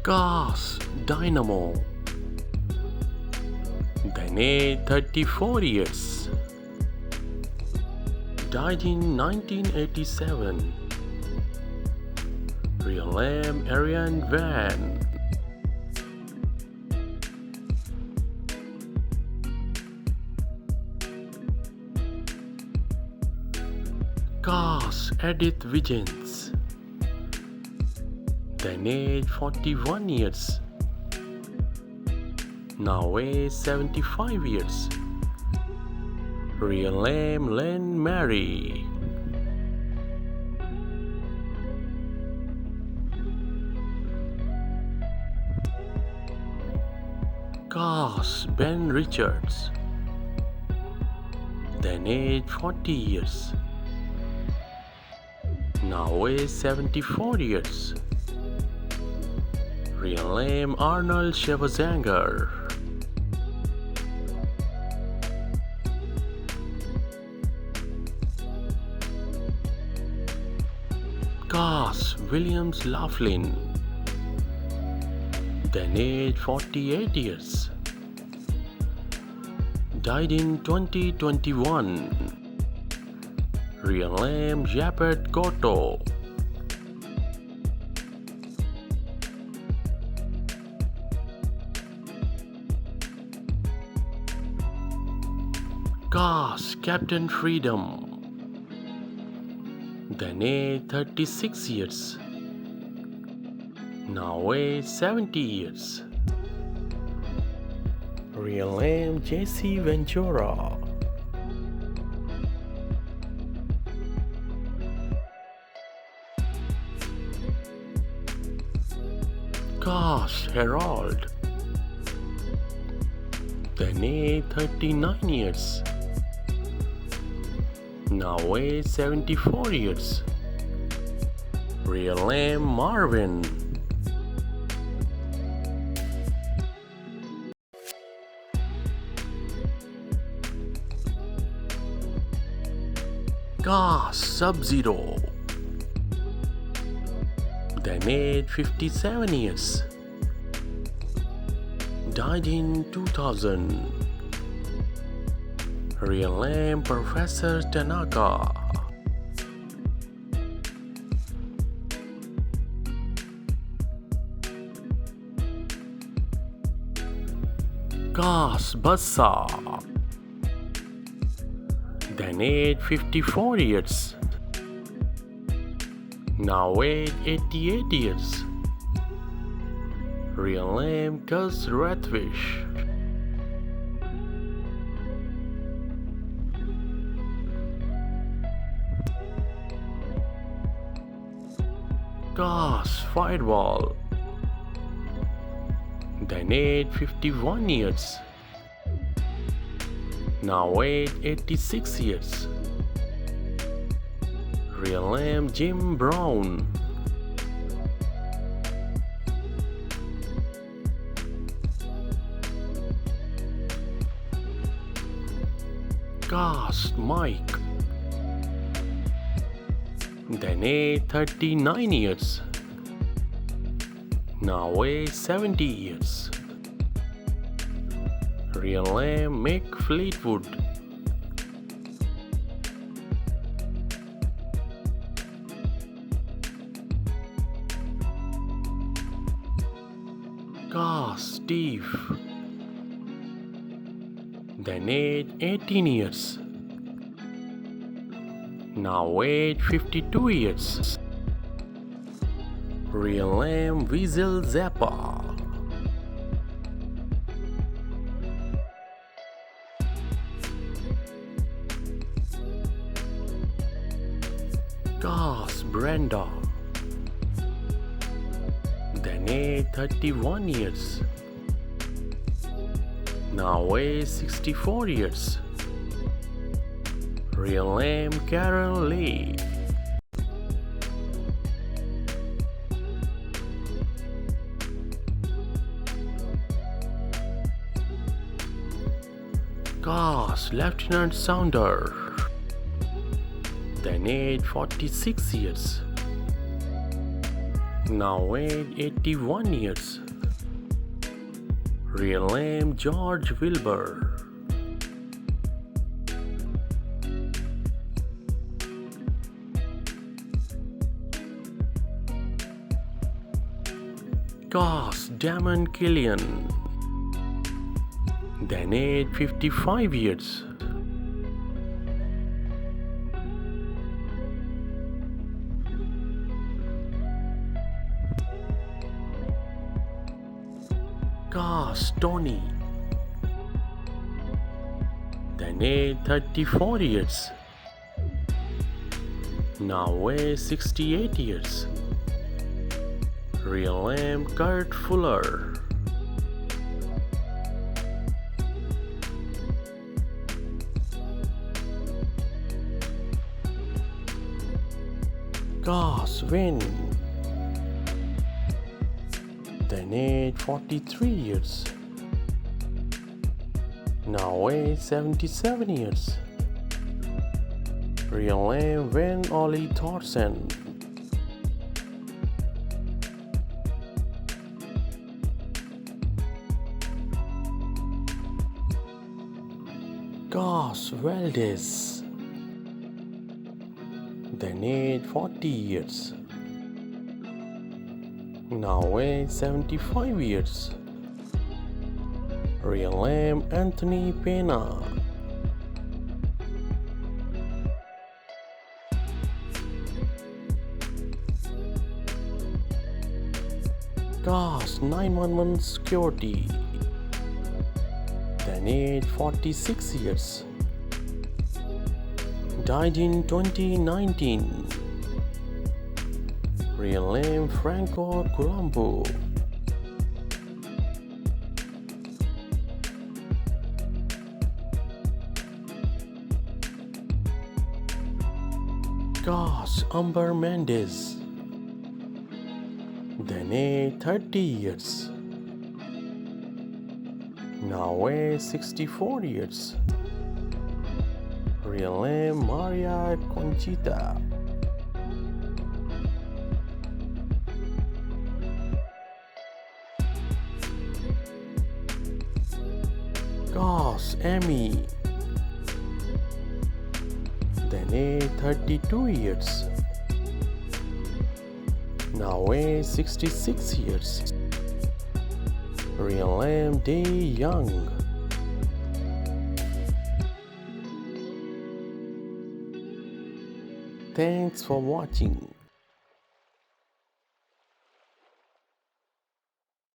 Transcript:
Cars, Dynamo. Then aged 34 years. Died in 1987. Real name Erland Van. Cars, Edith Wiggins. Then aged 41 years. Now aged 75 years. Real name María. Cars, Ben Richards. Then aged 40 years. Now aged 74 years. Real name Arnold Schwarzenegger. Cars, Williams Laughlin. Then aged 48 years. Died in 2021. Real name Yaphet Kotto. Cars, Captain Freedom. Then aged 36 years. Now aged 70 years. Real name Jesse Ventura. Cars, Harold. Then aged 39 years. Now aged 74 years. Real name Marvin. Cars, Sub-Zero. Then aged 57 years. Died in 2000. Real name Professor Tanaka. Cars, Bassa. Then aged 54 years. Now aged 88 years. Real name Gus Ratfish. Cars, Fireball. Then aged 51 years. Now aged 86 years. Real name Jim Brown. Cars, Mike. Then aged 39 years. Now aged 70 years. Real name Mick Fleetwood. Cars, Steve. Then aged 18 years. Now aged 52 years. Real name Weasel Zappa. Cars, Brenda. Then aged 31 years. Now aged 64 years. Real name Carol Lee. Cars, Lieutenant Sounder. Then aged 46 years. now age 81 years. Real name George Wilbur. Cast Damon Killian. Then age 55 years. Cast Tony. Then age 34 years. Now age 68 years. Real name Kurt Fuller. Cast Win. Then age 43 years. Now age 77 years. Real name Van Ollie Thorsen. Gus Valdez. Then age 40 years. Now age 75 years. Real name Anthony Pena. Gus 911 Security. Then age 46 years. Died in 2019. Real name Franco Colombo. Gus Umber Mendez. Then age 30 years. Now age 64 years. Real name María Conchita. Gus Emmy. Then age 32 years. Now age 66 years. Real name Day Young. Thanks for watching.